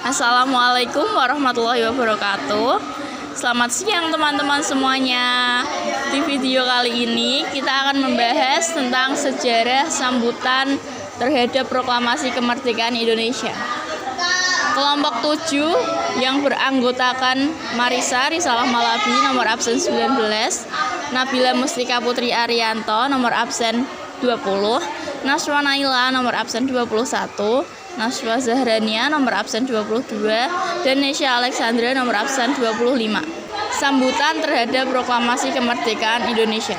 Assalamualaikum warahmatullahi wabarakatuh. Selamat siang teman-teman semuanya. Di video kali ini kita akan membahas tentang sejarah sambutan terhadap proklamasi kemerdekaan Indonesia. Kelompok 7 yang beranggotakan Marisa Risalah Malabi nomor absen 19, Nabila Mustika Putri Arianto nomor absen 20, Naswa Naila nomor absen 21, Naswa Zahrania nomor absen 22, dan Nesya Alexandra nomor absen 25. Sambutan terhadap proklamasi kemerdekaan Indonesia.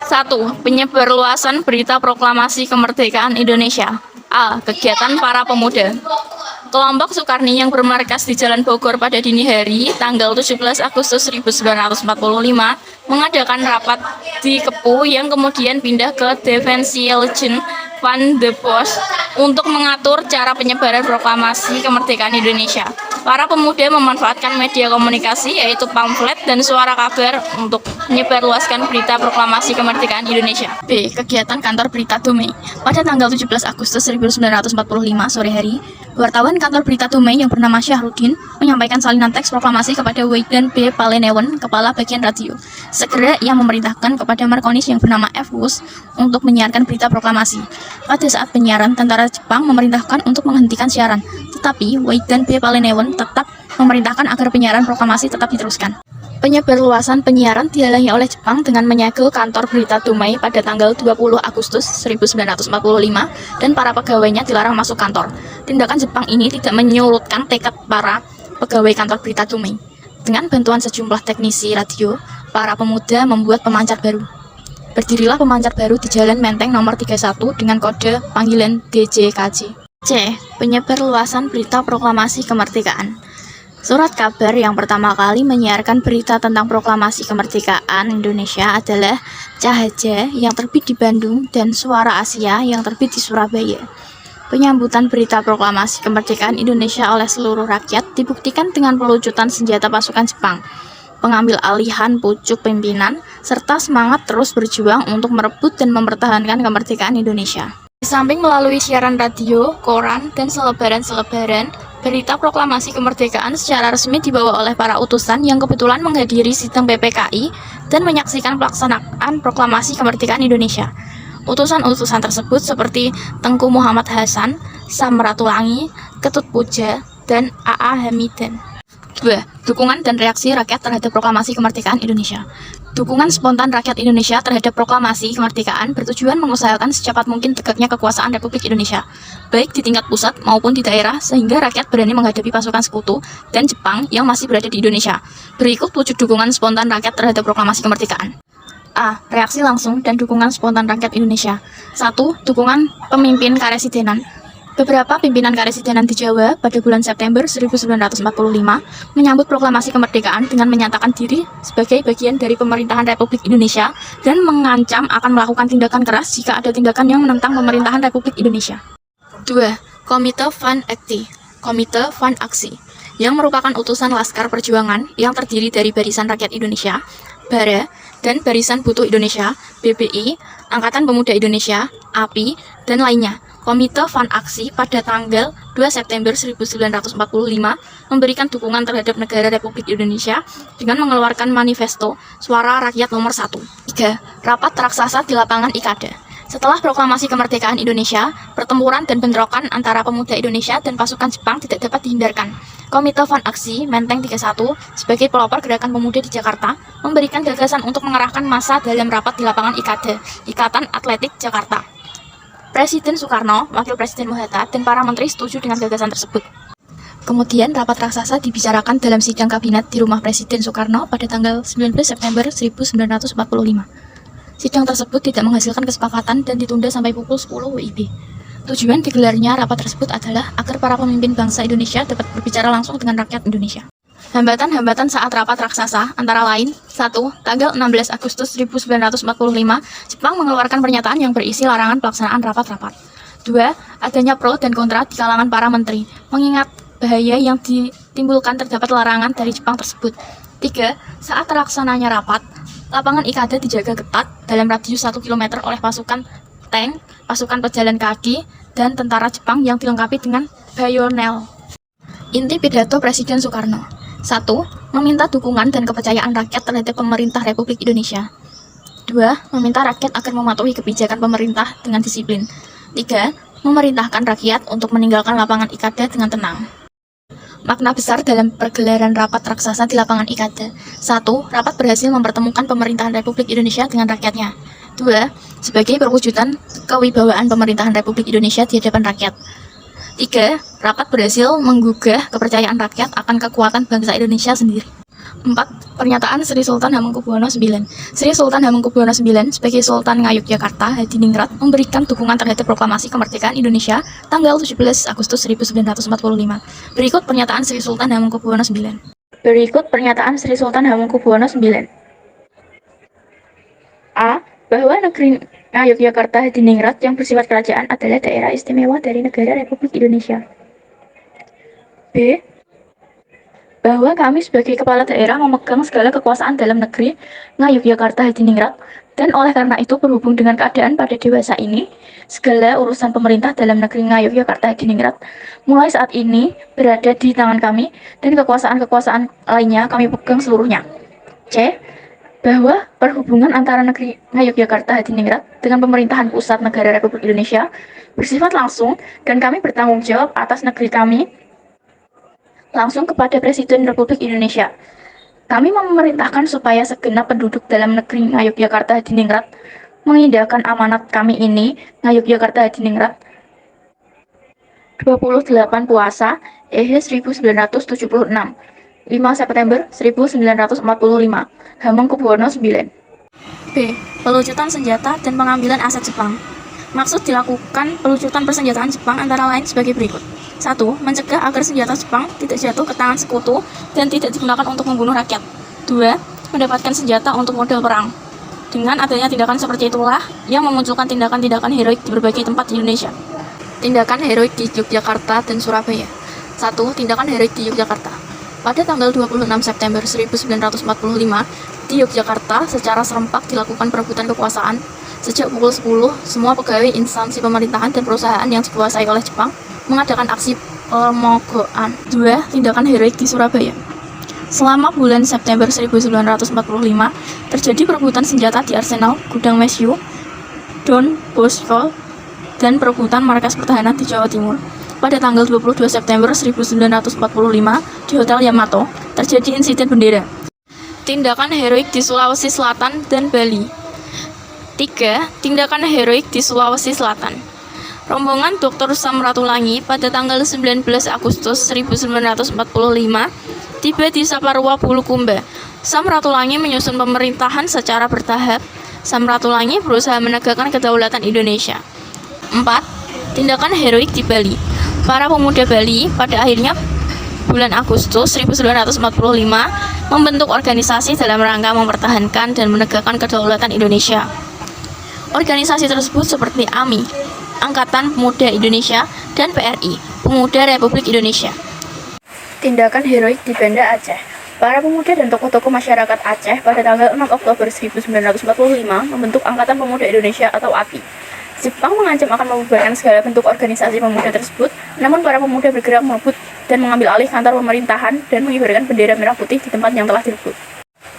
1. Penyebarluasan berita proklamasi kemerdekaan Indonesia. A. Kegiatan para pemuda. Kelompok Sukarni yang bermarkas di Jalan Bogor pada dini hari tanggal 17 Agustus 1945 mengadakan rapat di Kepu yang kemudian pindah ke Defensie Legion van de Bos untuk mengatur cara penyebaran proklamasi kemerdekaan Indonesia. Para pemuda memanfaatkan media komunikasi yaitu pamflet dan suara kabar untuk menyebarluaskan berita proklamasi kemerdekaan Indonesia. B. Kegiatan kantor berita Dumai. Pada tanggal 17 Agustus 1945 sore hari, wartawan kantor berita Dumai yang bernama Syahrudin menyampaikan salinan teks proklamasi kepada Weigand B. Palenewen, kepala bagian radio. Segera ia memerintahkan kepada Markonis yang bernama F. Wus untuk menyiarkan berita proklamasi. Pada saat penyiaran, tentara Jepang memerintahkan untuk menghentikan siaran, tetapi Weigand B. Palenewen tetap memerintahkan agar penyiaran proklamasi tetap diteruskan. Penyebarluasan penyiaran dihalangi oleh Jepang dengan menyegel kantor berita Dumai pada tanggal 20 Agustus 1945 dan para pegawainya dilarang masuk kantor. Tindakan Jepang ini tidak menyurutkan tekad para pegawai kantor berita Dumai. Dengan bantuan sejumlah teknisi radio, para pemuda membuat pemancar baru. Berdirilah pemancar baru di Jalan Menteng nomor 31 dengan kode panggilan DJKJ. C. Penyebarluasan berita proklamasi kemerdekaan. Surat kabar yang pertama kali menyiarkan berita tentang proklamasi kemerdekaan Indonesia adalah Cahaja yang terbit di Bandung dan Suara Asia yang terbit di Surabaya. Penyambutan berita proklamasi kemerdekaan Indonesia oleh seluruh rakyat dibuktikan dengan pelucutan senjata pasukan Jepang, pengambil alihan pucuk pimpinan, serta semangat terus berjuang untuk merebut dan mempertahankan kemerdekaan Indonesia. Di samping melalui siaran radio, koran, dan selebaran-selebaran, berita proklamasi kemerdekaan secara resmi dibawa oleh para utusan yang kebetulan menghadiri sidang PPKI dan menyaksikan pelaksanaan proklamasi kemerdekaan Indonesia. Utusan-utusan tersebut seperti Tengku Muhammad Hasan, Samratulangi, Ketut Puja, dan A.A. Hamiden. 2. Dukungan dan reaksi rakyat terhadap proklamasi kemerdekaan Indonesia. Dukungan spontan rakyat Indonesia terhadap proklamasi kemerdekaan bertujuan mengusahakan secepat mungkin tegaknya kekuasaan Republik Indonesia, baik di tingkat pusat maupun di daerah, sehingga rakyat berani menghadapi pasukan sekutu dan Jepang yang masih berada di Indonesia. Berikut wujud dukungan spontan rakyat terhadap proklamasi kemerdekaan. A. Reaksi langsung dan dukungan spontan rakyat Indonesia. 1. Dukungan pemimpin karesidenan. Beberapa pimpinan karesidenan di Jawa pada bulan September 1945 menyambut proklamasi kemerdekaan dengan menyatakan diri sebagai bagian dari pemerintahan Republik Indonesia dan mengancam akan melakukan tindakan keras jika ada tindakan yang menentang pemerintahan Republik Indonesia. 2. Komite Van Actie, Komite Van Aksi, yang merupakan utusan Laskar Perjuangan yang terdiri dari Barisan Rakyat Indonesia, BARA, dan Barisan Butuh Indonesia, BBI, Angkatan Pemuda Indonesia, API, dan lainnya. Komite Van Aksi pada tanggal 2 September 1945 memberikan dukungan terhadap negara Republik Indonesia dengan mengeluarkan manifesto Suara Rakyat nomor 1. 3. Rapat raksasa di lapangan Ikada. Setelah proklamasi kemerdekaan Indonesia, pertempuran dan bentrokan antara pemuda Indonesia dan pasukan Jepang tidak dapat dihindarkan. Komite Van Aksi Menteng 31 sebagai pelopor gerakan pemuda di Jakarta memberikan gagasan untuk mengerahkan massa dalam rapat di lapangan Ikada, Ikatan Atletik Jakarta. Presiden Soekarno, Wakil Presiden Mohatta, dan para menteri setuju dengan gagasan tersebut. Kemudian rapat raksasa dibicarakan dalam sidang kabinet di rumah Presiden Soekarno pada tanggal 19 September 1945. Sidang tersebut tidak menghasilkan kesepakatan dan ditunda sampai pukul 10 WIB. Tujuan digelarnya rapat tersebut adalah agar para pemimpin bangsa Indonesia dapat berbicara langsung dengan rakyat Indonesia. Hambatan-hambatan saat rapat raksasa antara lain: 1. Tanggal 16 Agustus 1945, Jepang mengeluarkan pernyataan yang berisi larangan pelaksanaan rapat-rapat. 2. Adanya pro dan kontra di kalangan para menteri, mengingat bahaya yang ditimbulkan terdapat larangan dari Jepang tersebut. 3. Saat terlaksananya rapat, lapangan Ikada dijaga ketat dalam radius 1 km oleh pasukan tank, pasukan pejalan kaki, dan tentara Jepang yang dilengkapi dengan bayonel. Inti pidato Presiden Soekarno. 1. Meminta dukungan dan kepercayaan rakyat terhadap pemerintah Republik Indonesia. 2. Meminta rakyat agar mematuhi kebijakan pemerintah dengan disiplin. 3. Memerintahkan rakyat untuk meninggalkan lapangan Ikada dengan tenang. Makna besar dalam pergelaran rapat raksasa di lapangan Ikada. 1. Rapat berhasil mempertemukan pemerintahan Republik Indonesia dengan rakyatnya. 2. Sebagai perwujudan kewibawaan pemerintahan Republik Indonesia di hadapan rakyat. 3. Rapat berhasil menggugah kepercayaan rakyat akan kekuatan bangsa Indonesia sendiri. 4. Pernyataan Sri Sultan Hamengkubuwono IX. Sri Sultan Hamengkubuwono IX sebagai Sultan Ngayogyakarta Hadiningrat memberikan dukungan terhadap proklamasi kemerdekaan Indonesia tanggal 17 Agustus 1945. Berikut pernyataan Sri Sultan Hamengkubuwono IX. A. Bahwa negeri Ngayogyakarta Hadiningrat yang bersifat kerajaan adalah daerah istimewa dari negara Republik Indonesia. B. Bahwa kami sebagai kepala daerah memegang segala kekuasaan dalam negeri Ngayogyakarta Hadiningrat, dan oleh karena itu berhubung dengan keadaan pada dewasa ini, segala urusan pemerintah dalam negeri Ngayogyakarta Hadiningrat mulai saat ini berada di tangan kami, dan kekuasaan-kekuasaan lainnya kami pegang seluruhnya. C. Bahwa perhubungan antara negeri Ngayogyakarta Hadiningrat dengan pemerintahan pusat negara Republik Indonesia bersifat langsung, dan kami bertanggung jawab atas negeri kami langsung kepada Presiden Republik Indonesia. Kami memerintahkan supaya segenap penduduk dalam negeri Ngayogyakarta Hadiningrat mengindahkan amanat kami ini, Ngayogyakarta Hadiningrat 28 Puasa EH 1976, 5 September 1945, Hamengkubuwono IX. B. Pelucutan senjata dan pengambilan aset Jepang. Maksud dilakukan pelucutan persenjataan Jepang antara lain sebagai berikut. 1. Mencegah agar senjata Jepang tidak jatuh ke tangan sekutu dan tidak digunakan untuk membunuh rakyat. 2. Mendapatkan senjata untuk modal perang. Dengan adanya tindakan seperti itulah yang memunculkan tindakan-tindakan heroik di berbagai tempat di Indonesia. Tindakan heroik di Yogyakarta dan Surabaya. 1. Tindakan heroik di Yogyakarta. Pada tanggal 26 September 1945, di Yogyakarta secara serempak dilakukan perebutan kekuasaan. Sejak pukul 10, semua pegawai instansi pemerintahan dan perusahaan yang dikuasai oleh Jepang mengadakan aksi pemogokan. 2. Tindakan heroik di Surabaya. Selama bulan September 1945, terjadi perebutan senjata di Arsenal, Gudang Mesyu, Don Bosco, dan perebutan markas pertahanan di Jawa Timur. Pada tanggal 22 September 1945, di Hotel Yamato, terjadi insiden bendera. Tindakan heroik di Sulawesi Selatan dan Bali. 3. Tindakan heroik di Sulawesi Selatan. Rombongan Dr. Samratulangi pada tanggal 19 Agustus 1945 tiba di Saparua Bulukumba. Samratulangi menyusun pemerintahan secara bertahap. Samratulangi berusaha menegakkan kedaulatan Indonesia. 4. Tindakan heroik di Bali. Para pemuda Bali pada akhirnya bulan Agustus 1945 membentuk organisasi dalam rangka mempertahankan dan menegakkan kedaulatan Indonesia. Organisasi tersebut seperti AMI, Angkatan Pemuda Indonesia, dan PRI, Pemuda Republik Indonesia. Tindakan heroik di Banda Aceh. Para pemuda dan tokoh-tokoh masyarakat Aceh pada tanggal 6 Oktober 1945 membentuk Angkatan Pemuda Indonesia atau API. Jepang mengancam akan membubarkan segala bentuk organisasi pemuda tersebut, namun para pemuda bergerak merebut dan mengambil alih kantor pemerintahan dan mengibarkan bendera merah putih di tempat yang telah direbut.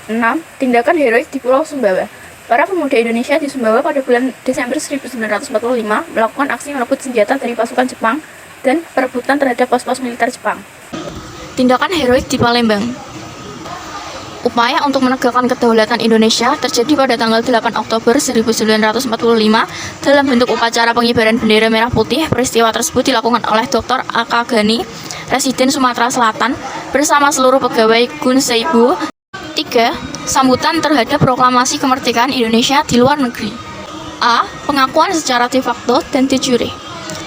6. Tindakan heroik di Pulau Sumbawa. Para pemuda Indonesia di Sumbawa pada bulan Desember 1945 melakukan aksi merebut senjata dari pasukan Jepang dan perebutan terhadap pos-pos militer Jepang. Tindakan heroik di Palembang. Upaya untuk menegakkan kedaulatan Indonesia terjadi pada tanggal 8 Oktober 1945 dalam bentuk upacara pengibaran bendera merah putih. Peristiwa tersebut dilakukan oleh Dr. A.K. Ghani, Presiden Sumatera Selatan, bersama seluruh pegawai Gun Seibu. 3. Sambutan terhadap proklamasi kemerdekaan Indonesia di luar negeri. A. Pengakuan secara de facto dan de jure.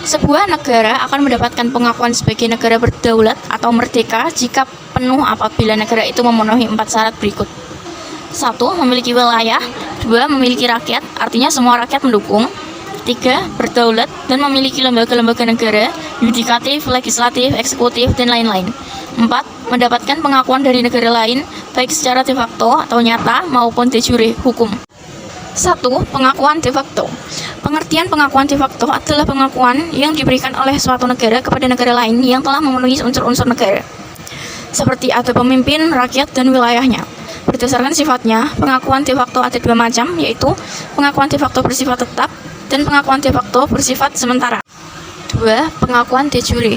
Sebuah negara akan mendapatkan pengakuan sebagai negara berdaulat atau merdeka jika penuh apabila negara itu memenuhi 4 syarat berikut. 1. Memiliki wilayah. 2. Memiliki rakyat, artinya semua rakyat mendukung. 3. Berdaulat dan memiliki lembaga-lembaga negara, yudikatif, legislatif, eksekutif, dan lain-lain. 4. Mendapatkan pengakuan dari negara lain, baik secara de facto atau nyata maupun de jure hukum. 1. Pengakuan de facto. Pengertian pengakuan de facto adalah pengakuan yang diberikan oleh suatu negara kepada negara lain yang telah memenuhi unsur-unsur negara, seperti ada pemimpin, rakyat, dan wilayahnya. Berdasarkan sifatnya, pengakuan de facto ada dua macam, yaitu pengakuan de facto bersifat tetap dan pengakuan de facto bersifat sementara. 2. Pengakuan de jure.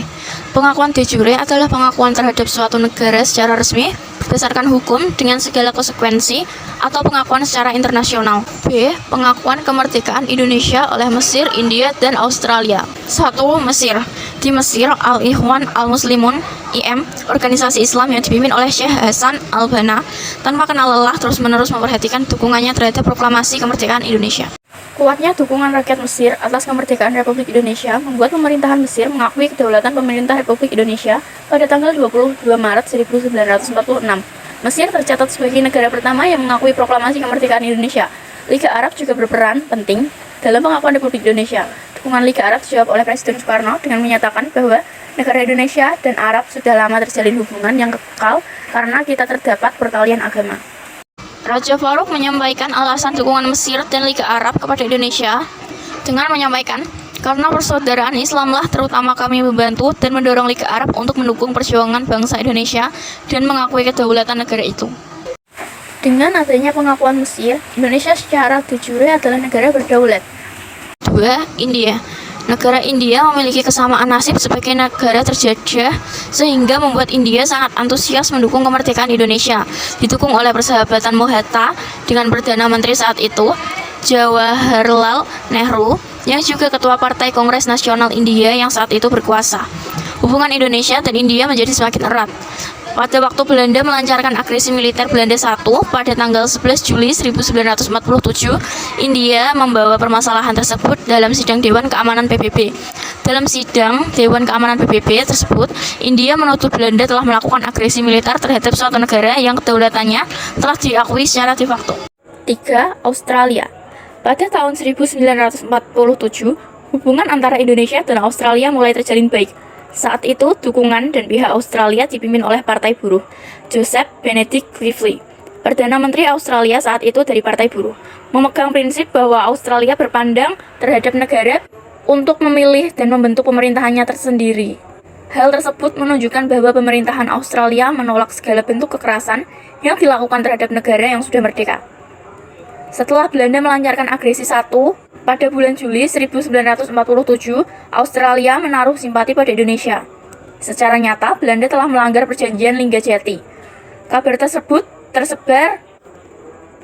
Pengakuan de jure adalah pengakuan terhadap suatu negara secara resmi berdasarkan hukum dengan segala konsekuensi atau pengakuan secara internasional. B. Pengakuan kemerdekaan Indonesia oleh Mesir, India, dan Australia. 1. Mesir. Di Mesir, Al-Ikhwan Al-Muslimun (IM), organisasi Islam yang dipimpin oleh Syekh Hasan Al-Banna, tanpa kenal lelah terus-menerus memperhatikan dukungannya terhadap proklamasi kemerdekaan Indonesia. Kuatnya dukungan rakyat Mesir atas kemerdekaan Republik Indonesia membuat pemerintahan Mesir mengakui kedaulatan pemerintah Republik Indonesia pada tanggal 22 Maret 1946. Mesir tercatat sebagai negara pertama yang mengakui proklamasi kemerdekaan Indonesia. Liga Arab juga berperan penting dalam pengakuan Republik Indonesia. Dukungan Liga Arab dijawab oleh Presiden Soekarno dengan menyatakan bahwa negara Indonesia dan Arab sudah lama terjalin hubungan yang kekal karena kita terdapat pertalian agama. Raja Farouk menyampaikan alasan dukungan Mesir dan Liga Arab kepada Indonesia dengan menyampaikan, karena persaudaraan Islamlah terutama kami membantu dan mendorong Liga Arab untuk mendukung perjuangan bangsa Indonesia dan mengakui kedaulatan negara itu. Dengan adanya pengakuan Mesir, Indonesia secara de jure adalah negara berdaulat. 2. India. Negara India memiliki kesamaan nasib sebagai negara terjajah sehingga membuat India sangat antusias mendukung kemerdekaan Indonesia. Didukung oleh persahabatan Mohatta dengan Perdana Menteri saat itu, Jawaharlal Nehru, yang juga Ketua Partai Kongres Nasional India yang saat itu berkuasa. Hubungan Indonesia dan India menjadi semakin erat. Pada waktu Belanda melancarkan agresi militer Belanda I pada tanggal 11 Juli 1947, India membawa permasalahan tersebut dalam sidang Dewan Keamanan PBB. Dalam sidang Dewan Keamanan PBB tersebut, India menuduh Belanda telah melakukan agresi militer terhadap suatu negara yang kedaulatannya telah diakui secara de facto. 3. Australia. Pada tahun 1947, hubungan antara Indonesia dan Australia mulai terjalin baik. Saat itu, dukungan dan pihak Australia dipimpin oleh Partai Buruh, Joseph Benedict Lively. Perdana Menteri Australia saat itu dari Partai Buruh, memegang prinsip bahwa Australia berpandang terhadap negara untuk memilih dan membentuk pemerintahannya tersendiri. Hal tersebut menunjukkan bahwa pemerintahan Australia menolak segala bentuk kekerasan yang dilakukan terhadap negara yang sudah merdeka. Setelah Belanda melancarkan agresi pada bulan Juli 1947, Australia menaruh simpati pada Indonesia. Secara nyata, Belanda telah melanggar perjanjian Linggajati. Kabar tersebut tersebar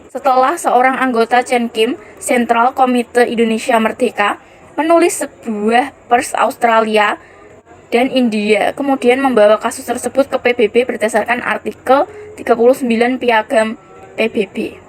setelah seorang anggota CENKIM, Central Komite Indonesia Merdeka, menulis sebuah pers Australia dan India, kemudian membawa kasus tersebut ke PBB berdasarkan artikel 39 Piagam PBB.